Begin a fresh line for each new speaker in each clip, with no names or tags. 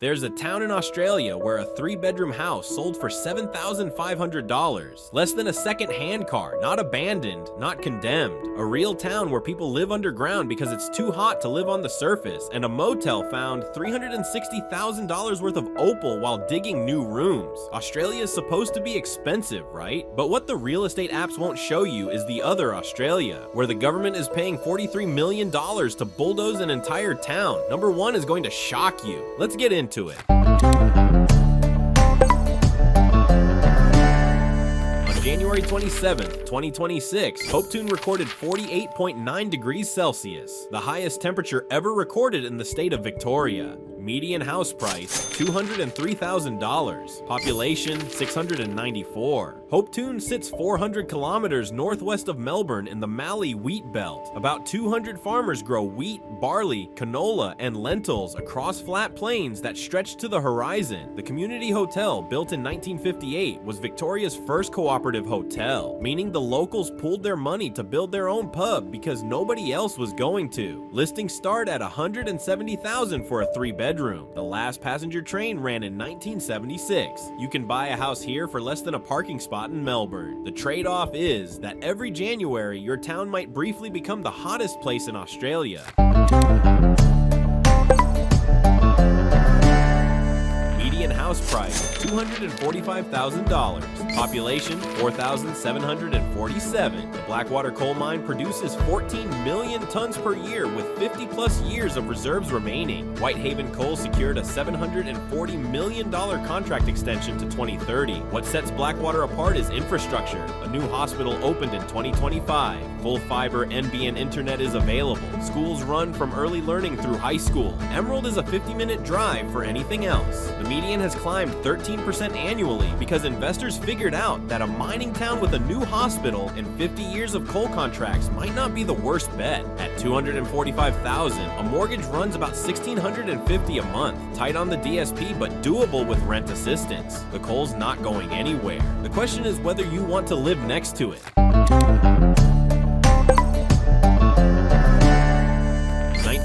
There's a town in Australia where a 3-bedroom house sold for $7,500. Less than a second-hand car, not abandoned, not condemned. A real town where people live underground because it's too hot to live on the surface, and a motel found $360,000 worth of opal while digging new rooms. Australia is supposed to be expensive, right? But what the real estate apps won't show you is the other Australia, where the government is paying $43 million to bulldoze an entire town. Number 1 is going to shock you. Let's get into it. On January 27th, 2026, Hopetoun recorded 48.9 degrees Celsius, the highest temperature ever recorded in the state of Victoria. Median house price, $203,000. Population, 694. Hopetoun sits 400 kilometers northwest of Melbourne in the Mallee wheat belt. About 200 farmers grow wheat, barley, canola, and lentils across flat plains that stretch to the horizon. The community hotel, built in 1958, was Victoria's first cooperative hotel, meaning the locals pooled their money to build their own pub because nobody else was going to. Listings start at $170,000 for a 3-bedroom. The last passenger train ran in 1976. You can buy a house here for less than a parking spot in Melbourne. The trade-off is that every January, your town might briefly become the hottest place in Australia. Median house price, $245,000. Population, 4,747. The Blackwater coal mine produces 14 million tons per year with 50-plus years of reserves remaining. Whitehaven Coal secured a $740 million contract extension to 2030. What sets Blackwater apart is infrastructure. A new hospital opened in 2025. Full fiber NBN internet is available. Schools run from early learning through high school. Emerald is a 50-minute drive for anything else. The median has climbed 13% annually because investors figured out that a mining town with a new hospital and 50 years of coal contracts might not be the worst bet. At $245,000, a mortgage runs about $1,650 a month. Tight on the DSP, but doable with rent assistance. The coal's not going anywhere. The question is whether you want to live next to it.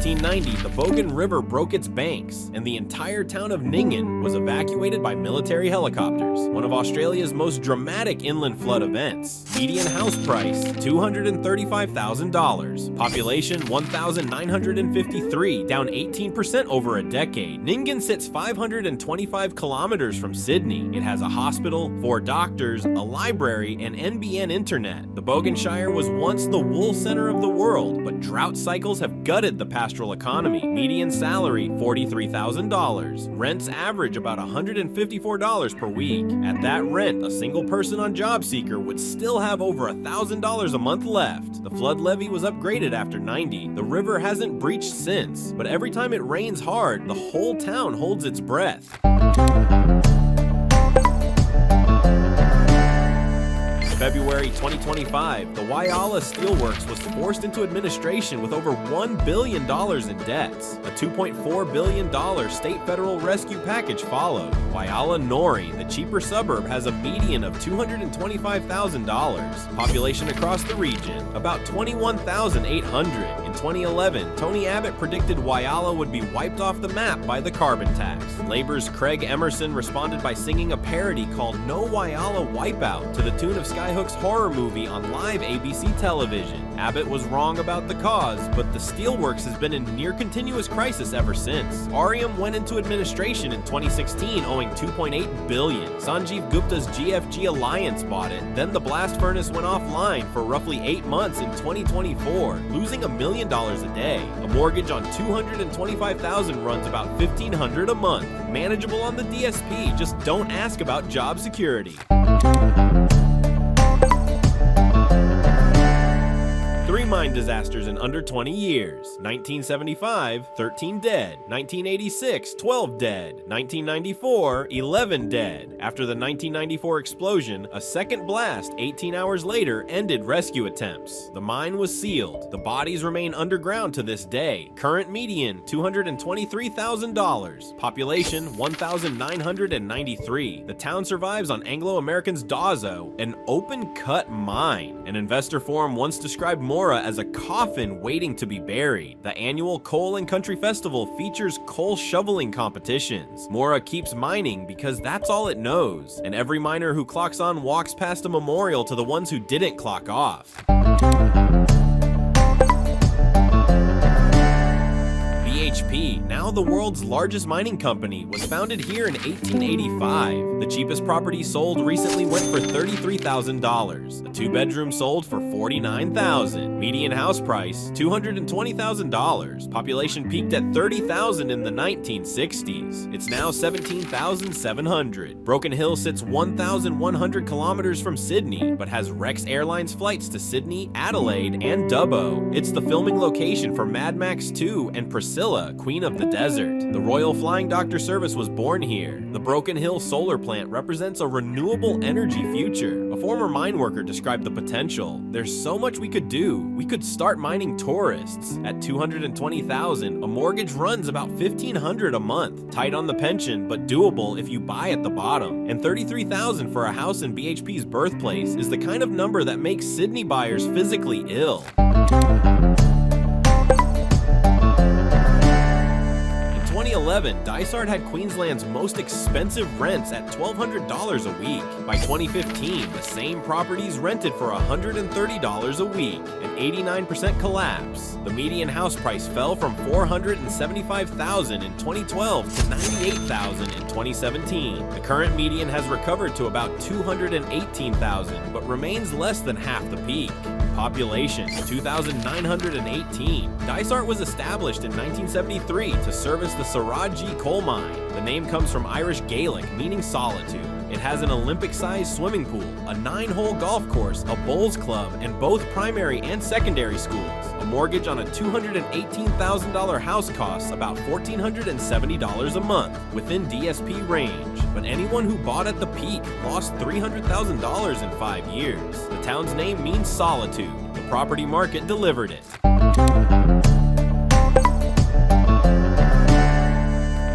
1990, the Bogan River broke its banks, and the entire town of Nyngan was evacuated by military helicopters, one of Australia's most dramatic inland flood events. Median house price, $235,000. Population, 1,953, down 18% over a decade. Nyngan sits 525 kilometers from Sydney. It has a hospital, 4 doctors, a library, and NBN internet. The Boganshire was once the wool center of the world, but drought cycles have gutted the pastoral economy. Median salary, $43,000. Rents average about $154 per week. At that rent, a single person on JobSeeker would still have over $1,000 a month left. The flood levy was upgraded after 90. The river hasn't breached since, but every time it rains hard, the whole town holds its breath. February 2025, the Whyalla Steelworks was forced into administration with over $1 billion in debts. A $2.4 billion state federal rescue package followed. Whyalla Nori, the cheaper suburb, has a median of $225,000. Population across the region, about 21,800. In 2011, Tony Abbott predicted Whyalla would be wiped off the map by the carbon tax. Labour's Craig Emerson responded by singing a parody called No Whyalla Wipeout to the tune of Skyhook's horror movie on live ABC television. Abbott was wrong about the cause, but the steelworks has been in near continuous crisis ever since. Arium went into administration in 2016 owing $2.8 billion. Sanjeev Gupta's GFG Alliance bought it. Then the blast furnace went offline for roughly 8 months in 2024, losing $1 million a day. A mortgage on $225,000 runs about $1,500 a month. Manageable on the DSP, just don't ask about job security. 3 mine disasters in under 20 years. 1975, 13 dead. 1986, 12 dead. 1994, 11 dead. After the 1994 explosion, a second blast 18 hours later ended rescue attempts. The mine was sealed. The bodies remain underground to this day. Current median, $223,000. Population, 1,993. The town survives on Anglo-American's Dazo, an open-cut mine. An investor forum once described Moura as a coffin waiting to be buried. The annual Coal and Country Festival features coal shoveling competitions. Moura keeps mining because that's all it knows, and every miner who clocks on walks past a memorial to the ones who didn't clock off. BHP, now the world's largest mining company, was founded here in 1885. The cheapest property sold recently went for $33,000. A two-bedroom sold for $49,000. Median house price, $220,000. Population peaked at 30,000 in the 1960s. It's now 17,700. Broken Hill sits 1,100 kilometers from Sydney, but has Rex Airlines flights to Sydney, Adelaide, and Dubbo. It's the filming location for Mad Max 2 and Priscilla, Queen of the Desert. The Royal Flying Doctor Service was born here. The Broken Hill solar plant represents a renewable energy future. A former mine worker described the potential. There's so much we could do. We could start mining tourists. At $220,000, a mortgage runs about $1,500 a month. Tight on the pension, but doable if you buy at the bottom. And $33,000 for a house in BHP's birthplace is the kind of number that makes Sydney buyers physically ill. 2011, Dysart had Queensland's most expensive rents at $1,200 a week. By 2015, the same properties rented for $130 a week, an 89% collapse. The median house price fell from $475,000 in 2012 to $98,000 in 2017. The current median has recovered to about $218,000, but remains less than half the peak. Population, 2,918. Dysart was established in 1973 to service the Saraji coal mine. The name comes from Irish Gaelic, meaning solitude. It has an Olympic-sized swimming pool, a 9-hole golf course, a bowls club, and both primary and secondary schools. A mortgage on a $218,000 house costs about $1,470 a month, within DSP range. But anyone who bought at the peak lost $300,000 in 5 years. The town's name means solitude. The property market delivered it.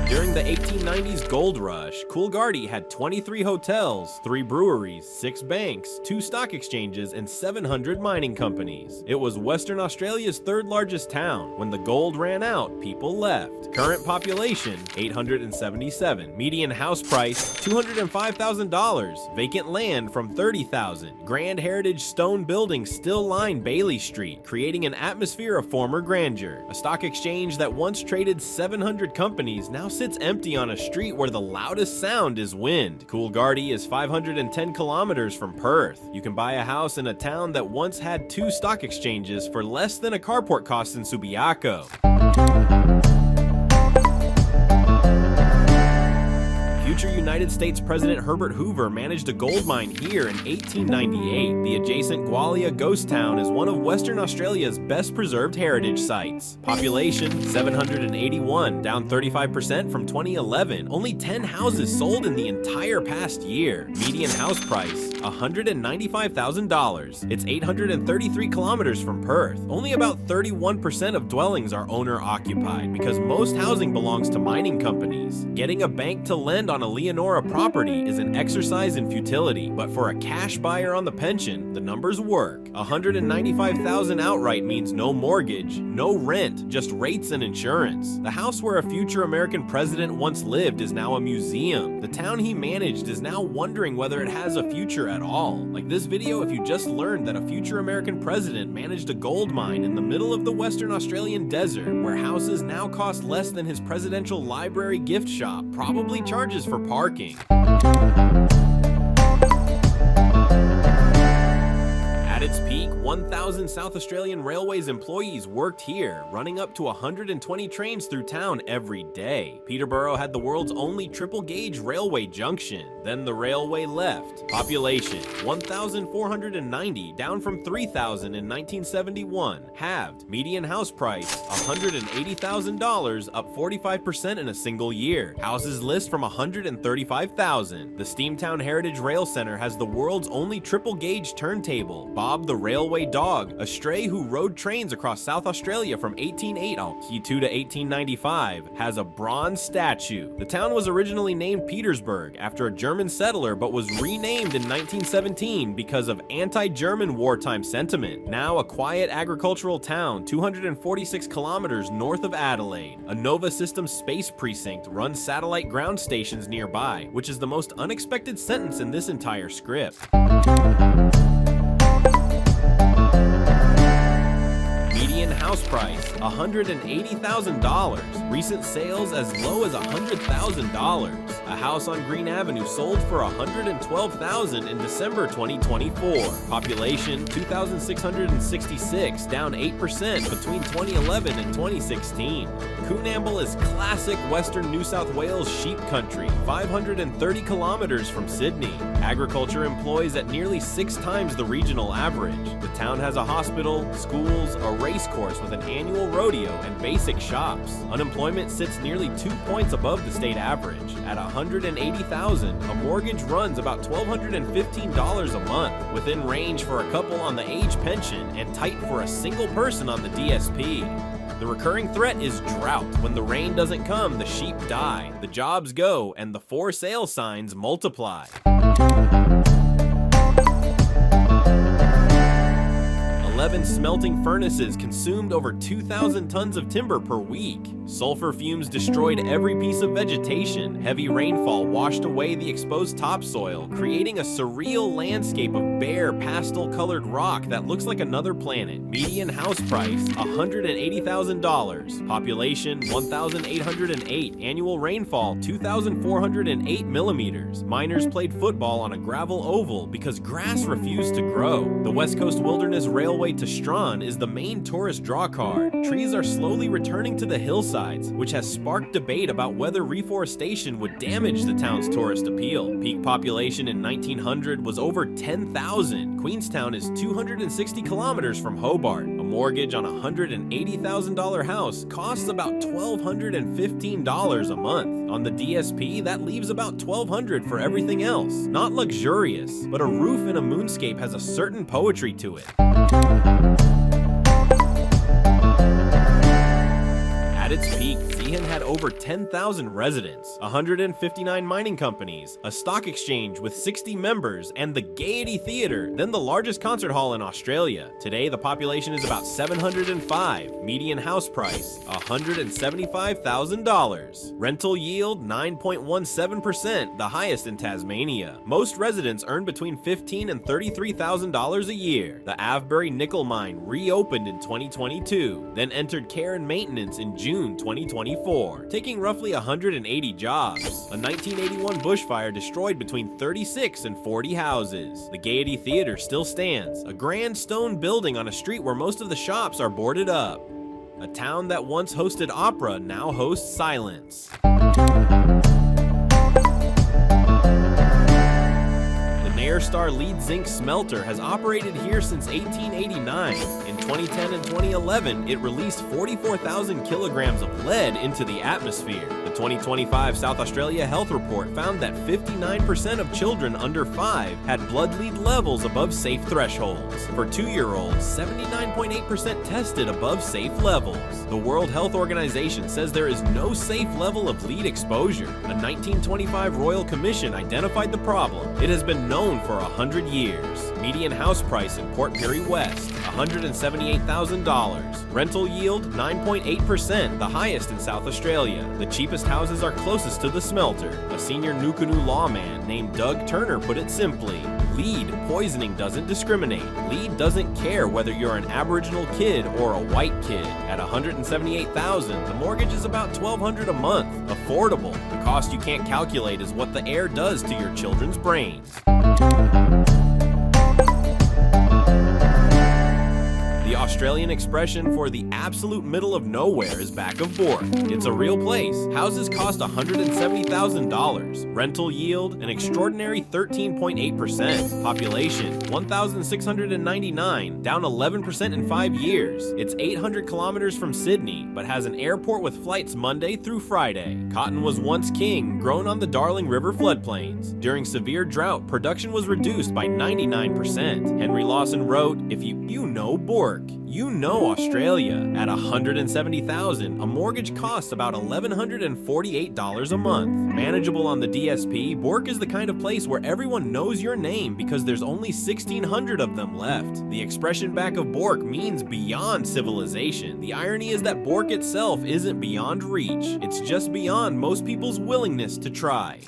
During the 1890s gold rush, Coolgardie had 23 hotels, 3 breweries, 6 banks, 2 stock exchanges, and 700 mining companies. It was Western Australia's 3rd largest town. When the gold ran out, people left. Current population, 877. Median house price, $205,000. Vacant land from $30,000. Grand heritage stone buildings still line Bailey Street, creating an atmosphere of former grandeur. A stock exchange that once traded 700 companies now sits empty on a street where the loudest sound is wind. Coolgardie is 510 kilometers from Perth. You can buy a house in a town that once had 2 stock exchanges for less than a carport cost in Subiaco. Future United States President Herbert Hoover managed a gold mine here in 1898. The adjacent Whyalla ghost town is one of Western Australia's best preserved heritage sites. Population, 781, down 35% from 2011. Only 10 houses sold in the entire past year. Median house price, $195,000. It's 833 kilometers from Perth. Only about 31% of dwellings are owner-occupied because most housing belongs to mining companies. Getting a bank to lend on a Leonora property is an exercise in futility, but for a cash buyer on the pension, the numbers work. $195,000 outright means no mortgage, no rent, just rates and insurance. The house where a future American president once lived is now a museum. The town he managed is now wondering whether it has a future at all. Like this video if you just learned that a future American president managed a gold mine in the middle of the Western Australian desert, where houses now cost less than his presidential library gift shop probably charges for parking. At its peak, 1,000 South Australian Railways employees worked here, running up to 120 trains through town every day. Peterborough had the world's only triple-gauge railway junction. Then the railway left. Population, 1,490, down from 3,000 in 1971. Halved. Median house price, $180,000, up 45% in a single year. Houses list from 135,000. The Steamtown Heritage Rail Center has the world's only triple-gauge turntable. Bob the Railway Dog, a stray who rode trains across South Australia from 1882 to 1895, has a bronze statue. The town was originally named Petersburg after a German settler, but was renamed in 1917 because of anti-German wartime sentiment. Now a quiet agricultural town 246 kilometers north of Adelaide. A Nova Systems space precinct runs satellite ground stations nearby, which is the most unexpected sentence in this entire script. Median house price, $180,000. Recent sales as low as $100,000. A house on Green Avenue sold for $112,000 in December 2024. Population, 2,666, down 8% between 2011 and 2016. Coonamble is classic western New South Wales sheep country, 530 kilometers from Sydney. Agriculture employs at nearly 6 times the regional average. The town has a hospital, schools, a race course with an annual rodeo and basic shops. Unemployment sits nearly 2 points above the state average. At $180,000, a mortgage runs about $1,215 a month, within range for a couple on the age pension and tight for a single person on the DSP. The recurring threat is drought. When the rain doesn't come, the sheep die, the jobs go, and the for sale signs multiply. 11 smelting furnaces consumed over 2,000 tons of timber per week. Sulfur fumes destroyed every piece of vegetation. Heavy rainfall washed away the exposed topsoil, creating a surreal landscape of bare, pastel-colored rock that looks like another planet. Median house price, $180,000. Population, 1,808. Annual rainfall, 2,408 millimeters. Miners played football on a gravel oval because grass refused to grow. The West Coast Wilderness Railway to Strahan is the main tourist drawcard. Trees are slowly returning to the hillsides, which has sparked debate about whether reforestation would damage the town's tourist appeal. Peak population in 1900 was over 10,000. Queenstown is 260 kilometers from Hobart. A mortgage on a $180,000 house costs about $1,215 a month. On the DSP, that leaves about $1,200 for everything else. Not luxurious, but a roof in a moonscape has a certain poetry to it. At its peak, Zeehan had over 10,000 residents, 159 mining companies, a stock exchange with 60 members, and the Gaiety Theatre, then the largest concert hall in Australia. Today, the population is about 705. Median house price, $175,000. Rental yield, 9.17%, the highest in Tasmania. Most residents earn between $15,000 and $33,000 a year. The Avebury nickel mine reopened in 2022, then entered care and maintenance in June 2024, taking roughly 180 jobs. A 1981 bushfire destroyed between 36 and 40 houses. The Gaiety Theatre still stands, a grand stone building on a street where most of the shops are boarded up. A town that once hosted opera now hosts silence. Star lead zinc smelter has operated here since 1889. In 2010 and 2011, it released 44,000 kilograms of lead into the atmosphere. The 2025 South Australia Health Report found that 59% of children under 5 had blood lead levels above safe thresholds. For 2-year-olds, 79.8% tested above safe levels. The World Health Organization says there is no safe level of lead exposure. A 1925 Royal Commission identified the problem. It has been known for 100 years. Median house price in Port Pirie West, $178,000. Rental yield, 9.8%, the highest in South Australia. The cheapest houses are closest to the smelter. A senior Nukunu lawman named Doug Turner put it simply: lead poisoning doesn't discriminate. Lead doesn't care whether you're an Aboriginal kid or a white kid. At $178,000, the mortgage is about $1,200 a month. Affordable. The cost you can't calculate is what the air does to your children's brains. The Australian expression for the absolute middle of nowhere is back of Bourke. It's a real place. Houses cost $170,000. Rental yield, an extraordinary 13.8%. Population, 1,699, down 11% in 5 years. It's 800 kilometers from Sydney, but has an airport with flights Monday through Friday. Cotton was once king, grown on the Darling River floodplains. During severe drought, production was reduced by 99%. Henry Lawson wrote, "If you know Bourke, you know Australia." At $170,000, a mortgage costs about $1,148 a month. Manageable on the DSP, Bourke is the kind of place where everyone knows your name because there's only 1,600 of them left. The expression back of Bourke means beyond civilization. The irony is that Bourke itself isn't beyond reach. It's just beyond most people's willingness to try.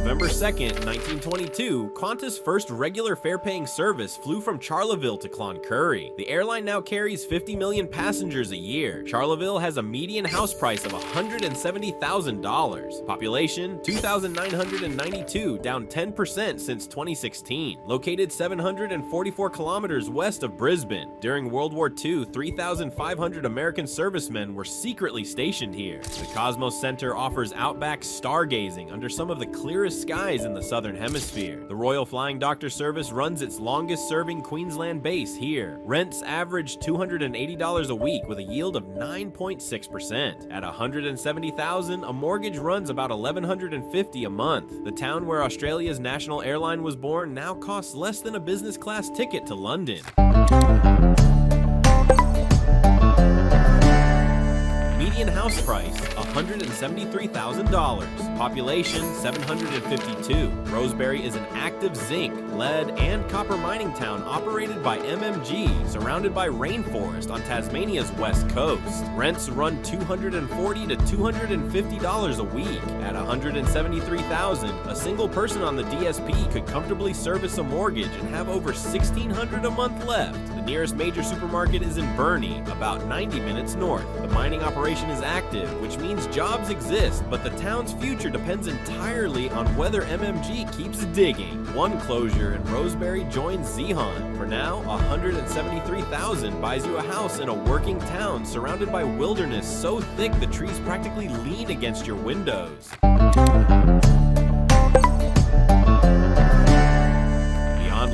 November 2nd, 1922, Qantas' first regular fare-paying service flew from Charleville to Cloncurry. The airline now carries 50 million passengers a year. Charleville has a median house price of $170,000. Population, 2,992, down 10% since 2016. Located 744 kilometers west of Brisbane. During World War II, 3,500 American servicemen were secretly stationed here. The Cosmos Center offers outback stargazing under some of the clearest skies in the Southern Hemisphere. The Royal Flying Doctor Service runs its longest-serving Queensland base here. Rents average $280 a week with a yield of 9.6%. At $170,000, a mortgage runs about $1,150 a month. The town where Australia's national airline was born now costs less than a business class ticket to London. Median house price, $173,000. Population, 752. Rosebery is an active zinc, lead, and copper mining town operated by MMG, surrounded by rainforest on Tasmania's west coast. Rents run $240 to $250 a week. At $173,000, a single person on the DSP could comfortably service a mortgage and have over $1,600 a month left. The nearest major supermarket is in Burnie, about 90 minutes north. The mining operation is active, which means jobs exist, but the town's future depends entirely on whether MMG keeps digging. One closure and Rosebery joins Zeehan. For now, $173,000 buys you a house in a working town surrounded by wilderness so thick the trees practically lean against your windows.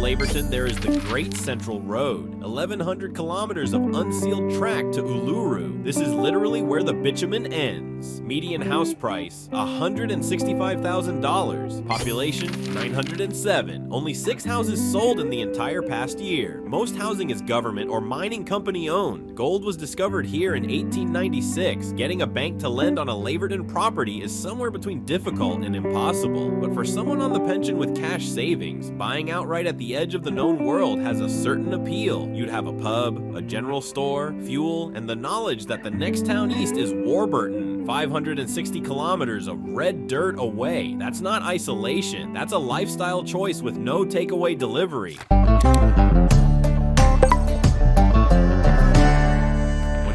Laverton, there is the Great Central Road, 1,100 kilometers of unsealed track to Uluru. This is literally where the bitumen ends. Median house price, $165,000. Population, 907. Only 6 houses sold in the entire past year. Most housing is government or mining company owned. Gold was discovered here in 1896. Getting a bank to lend on a Laverton property is somewhere between difficult and impossible. But for someone on the pension with cash savings, buying outright at the edge of the known world has a certain appeal. You'd have a pub, a general store, fuel, and the knowledge that the next town east is Warburton, 560 kilometers of red dirt away. That's not isolation, that's a lifestyle choice with no takeaway delivery.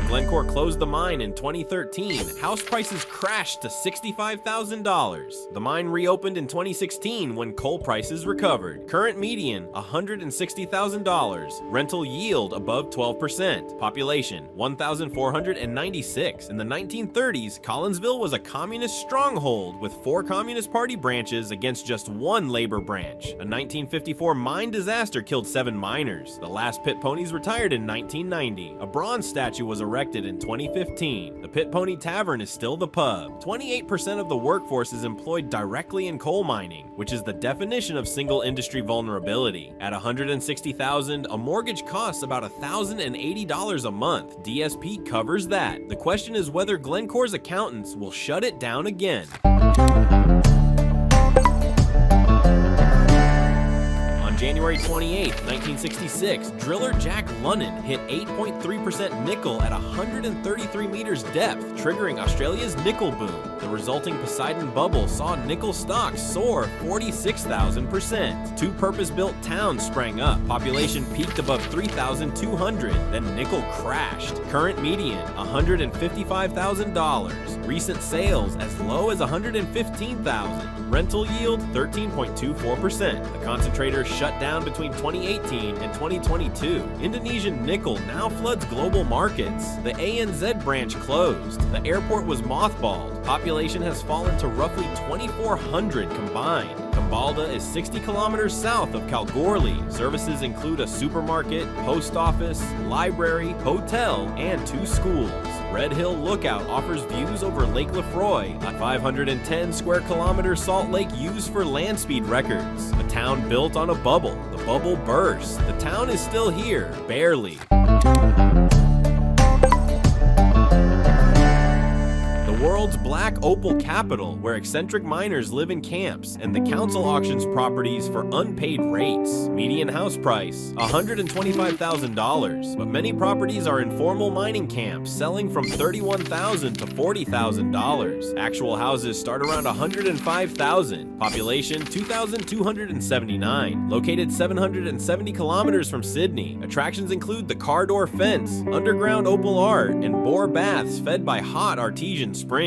Glencore closed the mine in 2013, house prices crashed to $65,000. The mine reopened in 2016 when coal prices recovered. Current median, $160,000. Rental yield above 12%. Population, 1,496. In the 1930s, Collinsville was a communist stronghold with 4 Communist Party branches against just 1 labor branch. A 1954 mine disaster killed 7 miners. The last pit ponies retired in 1990. A bronze statue was erected in 2015. The Pit Pony Tavern is still the pub. 28% of the workforce is employed directly in coal mining, which is the definition of single industry vulnerability. At $160,000, a mortgage costs about $1,080 a month. DSP covers that. The question is whether Glencore's accountants will shut it down again. On January 28, 1966, driller Jack Lunnan hit 8.3% nickel at 133 meters depth, triggering Australia's nickel boom. The resulting Poseidon bubble saw nickel stocks soar 46,000%. Two purpose-built towns sprang up. Population peaked above 3,200, then nickel crashed. Current median, $155,000. Recent sales as low as $115,000. Rental yield, 13.24%. The concentrator shut down between 2018 and 2022. Indonesian nickel now floods global markets. The ANZ branch closed. The airport was mothballed. Population has fallen to roughly 2,400 combined. Kambalda is 60 kilometers south of Kalgoorlie. Services include a supermarket, post office, library, hotel, and 2 schools. Red Hill Lookout offers views over Lake Lefroy, a 510 square kilometer salt lake used for land speed records. A town built on a bubble. The bubble burst. The town is still here, barely. World's black opal capital, where eccentric miners live in camps, and the council auctions properties for unpaid rates. Median house price, $125,000, but many properties are informal mining camps, selling from $31,000 to $40,000. Actual houses start around $105,000. Population, 2,279. Located 770 kilometers from Sydney. Attractions include the car door fence, underground opal art, and bore baths fed by hot artesian springs.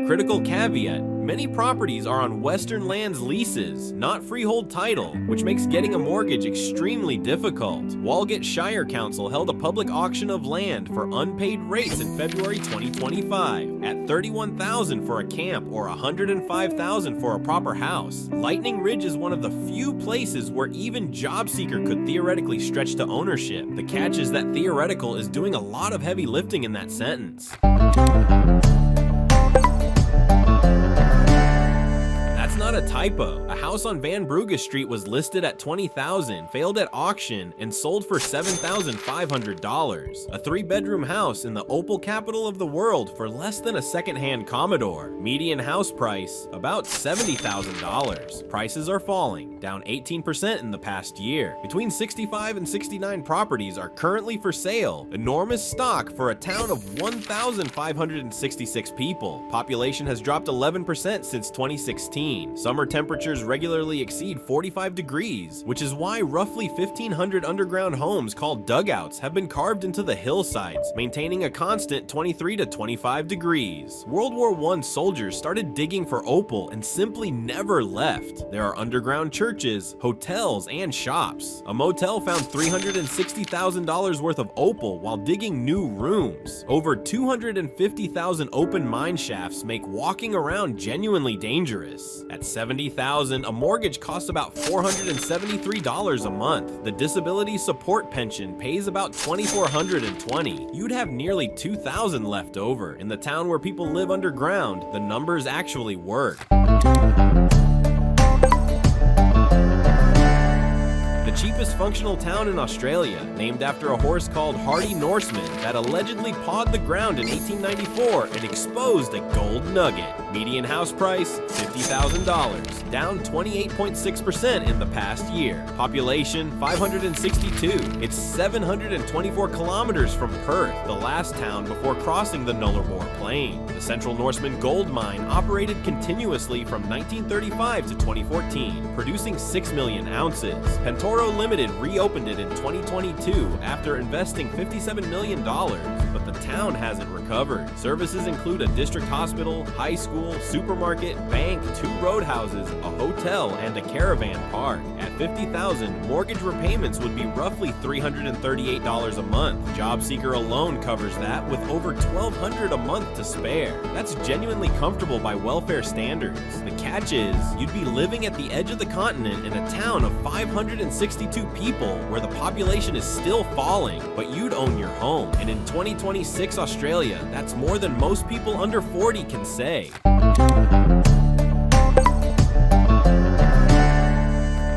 Critical caveat, many properties are on Western Lands leases, not freehold title, which makes getting a mortgage extremely difficult. Walgett Shire Council held a public auction of land for unpaid rates in February 2025 at $31,000 for a camp or $105,000 for a proper house. Lightning Ridge is one of the few places where even job seeker could theoretically stretch to ownership. The catch is that theoretical is doing a lot of heavy lifting in that sentence. That's not a typo. A house on Van Brugge Street was listed at $20,000, failed at auction, and sold for $7,500. A 3-bedroom house in the opal capital of the world for less than a second-hand Commodore. Median house price, about $70,000. Prices are falling, down 18% in the past year. Between 65 and 69 properties are currently for sale. Enormous stock for a town of 1,566 people. Population has dropped 11% since 2016. Summer temperatures regularly exceed 45 degrees, which is why roughly 1,500 underground homes called dugouts have been carved into the hillsides, maintaining a constant 23 to 25 degrees. World War I soldiers started digging for opal and simply never left. There are underground churches, hotels, and shops. A motel found $360,000 worth of opal while digging new rooms. Over 250,000 open mine shafts make walking around genuinely dangerous. At $70,000, a mortgage costs about $473 a month. The disability support pension pays about $2,420. You'd have nearly $2,000 left over. In the town where people live underground, the numbers actually work. The cheapest functional town in Australia, named after a horse called Hardy Norseman that allegedly pawed the ground in 1894 and exposed a gold nugget. Median house price, $50,000, down 28.6% in the past year. Population, 562. It's 724 kilometers from Perth, the last town before crossing the Nullarbor Plain. The Central Norseman gold mine operated continuously from 1935 to 2014, producing 6 million ounces. Pentoro Limited reopened it in 2022 after investing $57 million, but the town hasn't recovered. Services include a district hospital, high school, supermarket, bank, 2 roadhouses, a hotel, and a caravan park. At $50,000, mortgage repayments would be roughly $338 a month. Job Seeker alone covers that with over $1,200 a month to spare. That's genuinely comfortable by welfare standards. The catch is, you'd be living at the edge of the continent in a town of 562 people where the population is still falling, but you'd own your home. And in 2026 Australia, that's more than most people under 40 can say.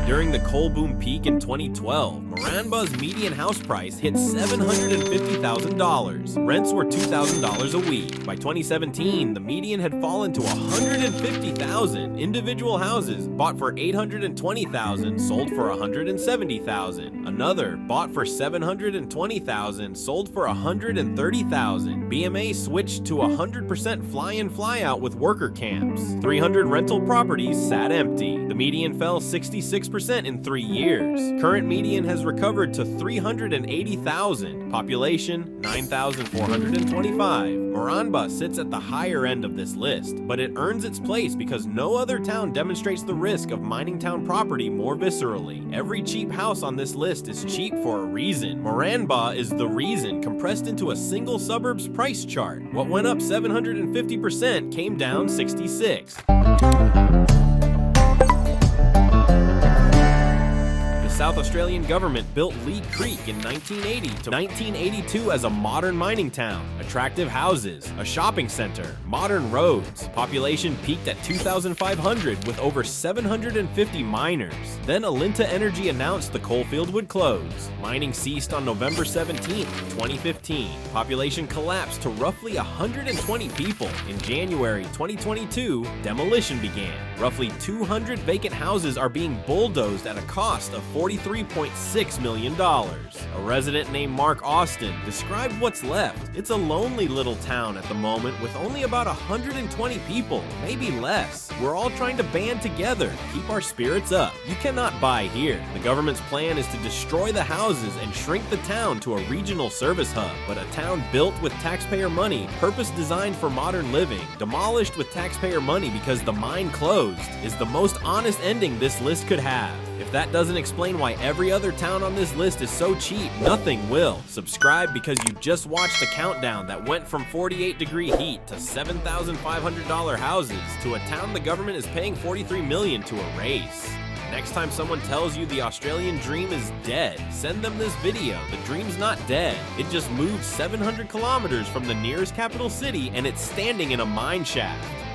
During the coal boom peak in 2012, Moranbah's median house price hit $750,000. Rents were $2,000 a week. By 2017, the median had fallen to $150,000. Individual houses bought for $820,000 sold for $170,000. Another bought for $720,000 sold for $130,000. BMA switched to 100% fly-in fly-out with worker camps. 300 rental properties sat empty. The median fell 66% in 3 years. Current median has recovered to $380,000. Population 9,425. Moranbah sits at the higher end of this list, but it earns its place because no other town demonstrates the risk of mining town property more viscerally. Every cheap house on this list is cheap for a reason. Moranbah is the reason compressed into a single suburb's price chart. What went up 750% came down 66. South Australian government built Leigh Creek in 1980 to 1982 as a modern mining town. Attractive houses, a shopping center, modern roads. Population peaked at 2,500 with over 750 miners. Then Alinta Energy announced the coalfield would close. Mining ceased on November 17, 2015. Population collapsed to roughly 120 people. In January 2022, demolition began. Roughly 200 vacant houses are being bulldozed at a cost of $43.6 million. A resident named Mark Austin described what's left. It's a lonely little town at the moment with only about 120 people, maybe less. We're all trying to band together, keep our spirits up. You cannot buy here. The government's plan is to destroy the houses and shrink the town to a regional service hub. But a town built with taxpayer money, purpose designed for modern living, demolished with taxpayer money because the mine closed, is the most honest ending this list could have. If that doesn't explain why every other town on this list is so cheap, nothing will. Subscribe because you just watched a countdown that went from 48-degree heat to $7,500 houses to a town the government is paying $43 million to erase. Next time someone tells you the Australian dream is dead, send them this video. The dream's not dead. It just moved 700 kilometers from the nearest capital city and it's standing in a mine shaft.